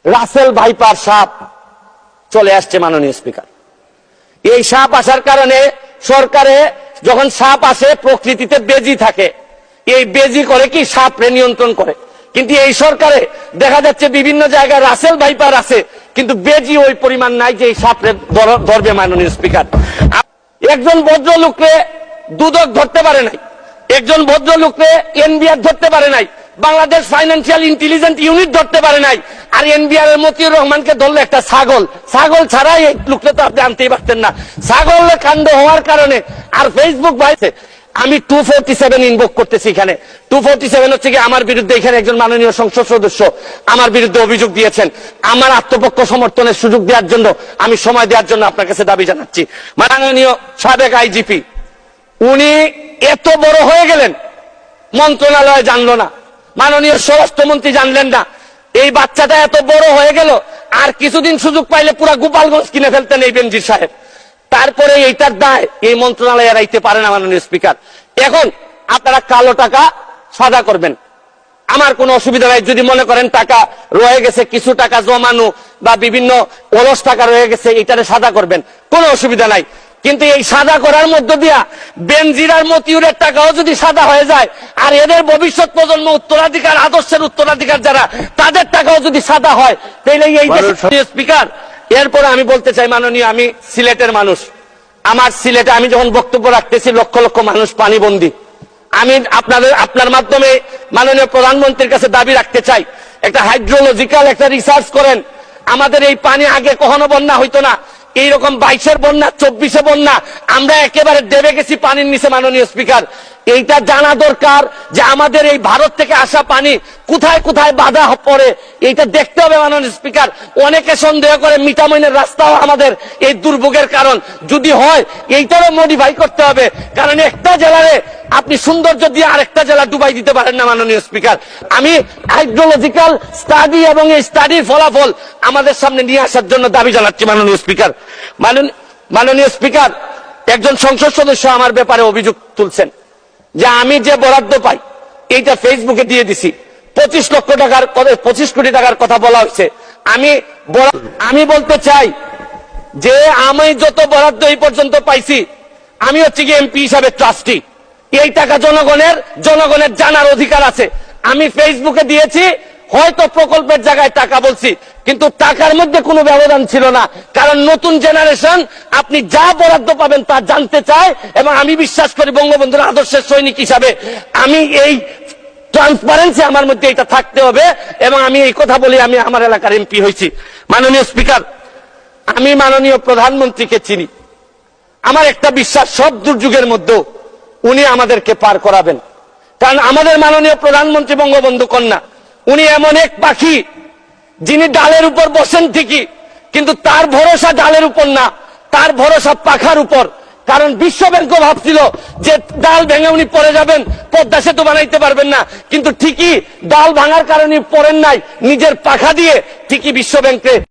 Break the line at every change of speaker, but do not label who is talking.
Russell viper সাপ চলে আসছে মাননীয় স্পিকার। এই সাপ আসার কারণে সরকারে যখন সাপ আসে প্রকৃতিতে বেজি থাকে, এই বেজি করে কি সাপরে নিয়ন্ত্রণ করে। কিন্তু এই সরকারে দেখা যাচ্ছে বিভিন্ন জায়গায় রাসেল ভাইপার আছে, কিন্তু বেজি ওই পরিমাণ নাই যে এই সাপরে ধরবে। মাননীয় স্পিকার, একজন ভদ্রলোককে দুদক ধরতে পারে নাই, একজন ভদ্রলোককে এনবিআর ধরতে পারে নাই, বাংলাদেশ ফাইন্যান্সিয়াল ইন্টেলিজেন্স ইউনিট ধরতে পারে নাই। আর এনবিআর এর মতিউর রহমানকে ধরলে একটা ছাগল ছাড়াই এই লোকটা তো আপনি আনতেই পারতেন না। ছাগলের কাণ্ড হওয়ার কারণে আর ফেসবুক ভাইছে। আমি 247 ইনভোক করতেছি। এখানে 247 হচ্ছে কি আমার বিরুদ্ধে এখানে একজন মাননীয় সংসদ সদস্য আমার বিরুদ্ধে অভিযোগ দিয়েছেন। আমার আত্মপক্ষ সমর্থনের সুযোগ দেওয়ার জন্য, আমি সময় দেওয়ার জন্য আপনার কাছে দাবি জানাচ্ছি। মাননীয় সাবেক আইজিপি উনি এত বড় হয়ে গেলেন, মন্ত্রণালয় জানলো না, মাননীয় স্বরাষ্ট্রমন্ত্রী জানলেন না। এই বাচ্চাটা এত বড় হয়ে গেল, আর কিছুদিন সুযোগ পাইলে পুরা গোপালগঞ্জ কিনে ফেলতেন এই বেনজির সাহেব। তারপরে এইটার দায় এই মন্ত্রণালয়ে রাইতে পারে না মাননীয় স্পিকার। এখন আপনারা কালো টাকা সাদা করবেন, আমার কোনো অসুবিধা নাই। যদি মনে করেন টাকা রয়ে গেছে, কিছু টাকা জমানো বা বিভিন্ন অলস টাকা রয়ে গেছে, এটারে সাদা করবেন, কোনো অসুবিধা নাই। কিন্তু এই সাদা করার মধ্য দিয়া বেনজির আর মতিউরের টাকাও যদি সাদা হয়ে যায়, আর এদের ভবিষ্যৎ প্রজন্ম উত্তরাধিকার, আদর্শের উত্তরাধিকার যারা, তাদের টাকাও যদি সাদা হয়, তাহলে এই স্পিকার। এরপরে আমি বলতে চাই মাননীয়, আমি সিলেটের মানুষ, আমার সিলেটে আমি যখন বক্তব্য রাখতেছি লক্ষ লক্ষ মানুষ পানিবন্দী। আমি আপনার মাধ্যমে মাননীয় প্রধানমন্ত্রীর কাছে দাবি রাখতে চাই, একটা হাইড্রোলজিক্যাল একটা রিসার্চ করেন। আমাদের এই পানি আগে কখনো বন্যা হইতো না, এইরকম 22-এর বন্যা, 24-এ বন্যা, আমরা একেবারে ডেবে গেছি পানির নিচে। মাননীয় স্পিকার, এইটা জানা দরকার যে আমাদের এই ভারত থেকে আসা পানি কোথায় কোথায় বাধা পড়ে, এইটা দেখতে হবে। মাননীয় স্পিকার, অনেকে সন্দেহ করে মিঠামইনের রাস্তাও আমাদের এই দুর্ভোগের কারণ। যদি হয় এইটারও মডিফাই করতে হবে, কারণ একটা জেলারে আপনি সৌন্দর্য দিয়ে আরেকটা জেলা ডুবাই দিতে পারেন না। মাননীয় স্পিকার, আমি হাইড্রোলজিক্যাল স্টাডি এবং এই স্টাডির ফলাফল আমাদের সামনে নিয়ে আসার জন্য দাবি জানাচ্ছি। মাননীয় স্পিকার, মাননীয় স্পিকার, একজন সংসদ সদস্য আমার ব্যাপারে অভিযোগ তুলছেন যে আমি যে বরাদ্দ পাই এইটা ফেসবুকে দিয়ে দিছি। 25 লক্ষ টাকার 25 কোটি টাকার কথা বলা হয়েছে। আমি বলতে চাই যে আমি যত বরাদ্দ এই পর্যন্ত পাইছি, আমি হচ্ছে কি এমপি হিসাবে ট্রাস্টি। এই টাকা জনগণের জানার অধিকার আছে। আমি ফেসবুকে দিয়েছি, হয়তো প্রকল্পের জায়গায় টাকা বলছি, কিন্তু টাকার মধ্যে কোনো ব্যবধান ছিল না। কারণ নতুন জেনারেশন আপনি যা বরাদ্দ পাবেন তা জানতে চায়, এবং আমি বিশ্বাস করি বঙ্গবন্ধুর আদর্শের সৈনিক হিসাবে আমি এই ট্রান্সপারেন্সি আমার মধ্যে এটা থাকতে হবে। এবং আমি এই কথা বলি, আমি আমার এলাকার এমপি হয়েছি। মাননীয় স্পিকার, আমি মাননীয় প্রধানমন্ত্রীকে চিনি। আমার একটা বিশ্বাস, সব দুর্যোগের মধ্যেও উনি আমাদেরকে পার করাবেন। কারণ আমাদের মাননীয় প্রধানমন্ত্রী বঙ্গবন্ধু কন্যা, উনি এমন এক পাখি যিনি ডালের উপর বসেন ঠিকই, কিন্তু তার ভরসা ডালের উপর না, তার ভরসা পাখার উপর। কারণ বিশ্ব ব্যাংকও ভাবছিল যে ডাল ভেঙে উনি পড়ে যাবেন, পদ্মা সেতু বানাইতে পারবেন না, কিন্তু ঠিকই ডাল ভাঙার কারণে পড়েন নাই, নিজের পাখা দিয়ে ঠিকই বিশ্ব ব্যাংকে